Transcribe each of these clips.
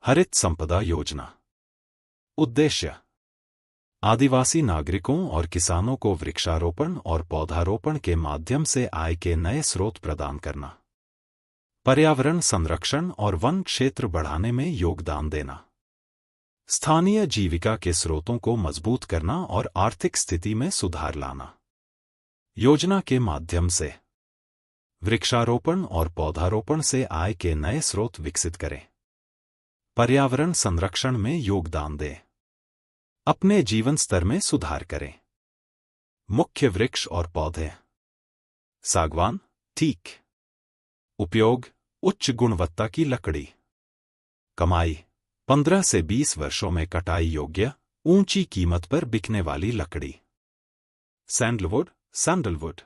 हरित संपदा योजना। उद्देश्य आदिवासी नागरिकों और किसानों को वृक्षारोपण और पौधारोपण के माध्यम से आय के नए स्रोत प्रदान करना, पर्यावरण संरक्षण और वन क्षेत्र बढ़ाने में योगदान देना, स्थानीय जीविका के स्रोतों को मजबूत करना और आर्थिक स्थिति में सुधार लाना। योजना के माध्यम से वृक्षारोपण और पौधारोपण से आय के नए स्रोत विकसित करें, पर्यावरण संरक्षण में योगदान दें, अपने जीवन स्तर में सुधार करें। मुख्य वृक्ष और पौधे: सागवान, टीक। उपयोग: उच्च गुणवत्ता की लकड़ी। कमाई: 15 से 20 वर्षों में कटाई योग्य, ऊंची कीमत पर बिकने वाली लकड़ी। Sandalwood, sandalwood.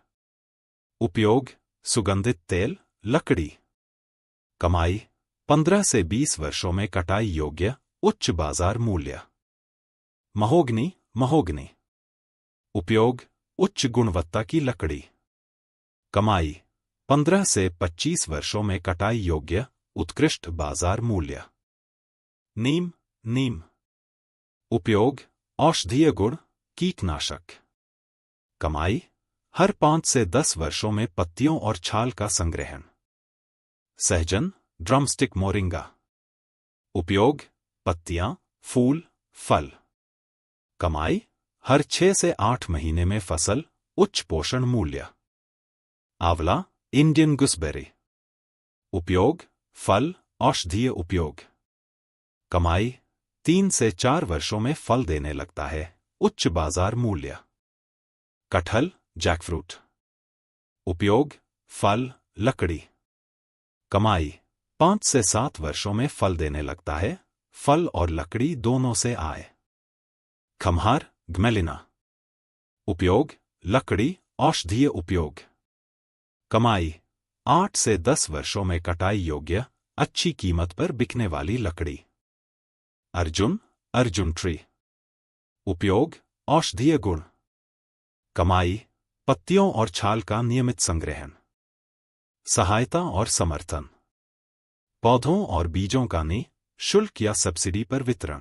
उपयोग: सुगंधित तेल, लकड़ी। कमाई: 15 से 20 वर्षों में कटाई योग्य, उच्च बाजार मूल्य। Mahogany, mahogany. उपयोग: उच्च गुणवत्ता की लकड़ी। कमाई: 15 से 25 वर्षों में कटाई योग्य, उत्कृष्ट बाजार मूल्य। नीम, नीम। उपयोग: औषधीय गुण, कीटनाशक। कमाई: हर 5 से 10 वर्षों में पत्तियों और छाल का संग्रहण। सहजन, ड्रमस्टिक मोरिंगा। उपयोग: पत्तियां, फूल, फल। कमाई: हर 6 से 8 महीने में फसल, उच्च पोषण मूल्य। आंवला, इंडियन गुसबेरी। उपयोग: फल, औषधीय उपयोग। कमाई: 3 से 4 वर्षों में फल देने लगता है, उच्च बाजार मूल्य। कटहल, जैकफ्रूट। उपयोग: फल, लकड़ी। कमाई: 5 से 7 वर्षों में फल देने लगता है, फल और लकड़ी दोनों से आय। खम्हार, ग्मेलिना। उपयोग: लकड़ी, औषधीय उपयोग। कमाई: 8 से 10 वर्षों में कटाई योग्य, अच्छी कीमत पर बिकने वाली लकड़ी। अर्जुन, अर्जुन ट्री। उपयोग: औषधीय गुण। कमाई: पत्तियों और छाल का नियमित संग्रहण। सहायता और समर्थन: पौधों और बीजों का निःशुल्क या सब्सिडी पर वितरण।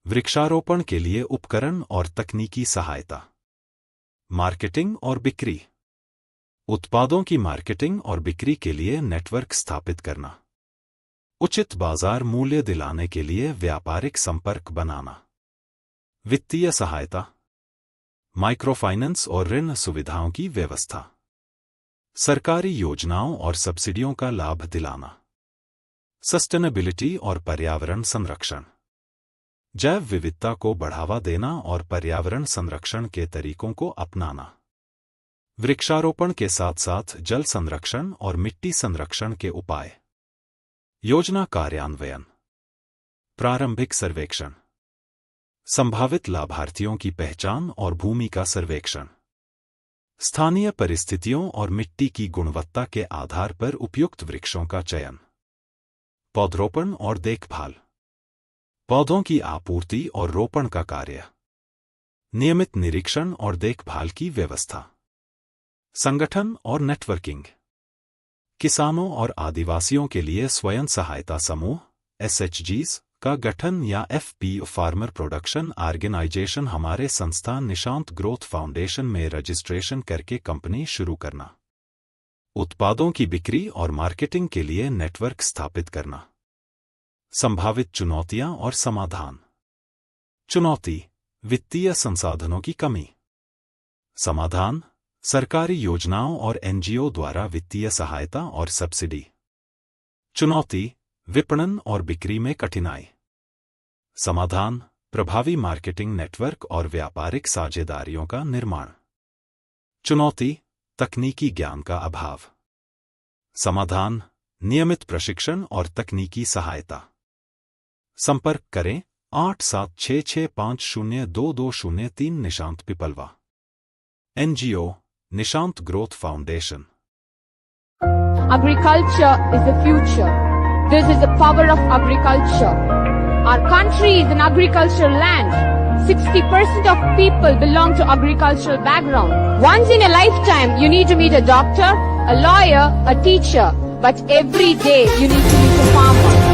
वृक्षारोपण के लिए उपकरण और तकनीकी सहायता। मार्केटिंग और बिक्री: उत्पादों की मार्केटिंग और बिक्री के लिए नेटवर्क स्थापित करना। उचित बाजार मूल्य दिलाने के लिए व्यापारिक संपर्क बनाना। वित्तीय सहायता: माइक्रोफाइनेंस और ऋण सुविधाओं की व्यवस्था। सरकारी योजनाओं और सब्सिडियों का लाभ दिलाना। सस्टेनेबिलिटी और पर्यावरण संरक्षण: जैव विविधता को बढ़ावा देना और पर्यावरण संरक्षण के तरीकों को अपनाना। वृक्षारोपण के साथ साथ जल संरक्षण और मिट्टी संरक्षण के उपाय। योजना कार्यान्वयन। प्रारंभिक सर्वेक्षण। संभावित लाभार्थियों की पहचान और भूमि का सर्वेक्षण। स्थानीय परिस्थितियों और मिट्टी की गुणवत्ता के आधार पर उपयुक्त वृक्षों का चयन। पौधरोपण और देखभाल। पौधों की आपूर्ति और रोपण का कार्य। नियमित निरीक्षण और देखभाल की व्यवस्था। संगठन और नेटवर्किंग। किसानों और आदिवासियों के लिए स्वयं सहायता समूह (SHGs) का गठन या FPO फार्मर प्रोडक्शन ऑर्गेनाइजेशन हमारे संस्थान निशांत ग्रोथ फाउंडेशन में रजिस्ट्रेशन करके कंपनी शुरू करना। उत्पादों की बिक्री और मार्केटिंग के लिए नेटवर्क स्थापित करना। संभावित चुनौतियां और समाधान। चुनौती: वित्तीय संसाधनों की कमी। समाधान: सरकारी योजनाओं और NGO द्वारा वित्तीय सहायता और सब्सिडी। चुनौती: विपणन और बिक्री में कठिनाई। समाधान: प्रभावी मार्केटिंग नेटवर्क और व्यापारिक साझेदारियों का निर्माण। चुनौती: तकनीकी ज्ञान का अभाव। समाधान: नियमित प्रशिक्षण और तकनीकी सहायता। संपर्क करें 8766502203 Nishant Piplwa. NGO Nishant growth foundation. Agriculture is the future. This is the power of agriculture. Our country is an agricultural land. 60% of people belong to agricultural background. Once in a lifetime, you need to meet a doctor, a lawyer, a teacher. But every day, you need to meet a farmer.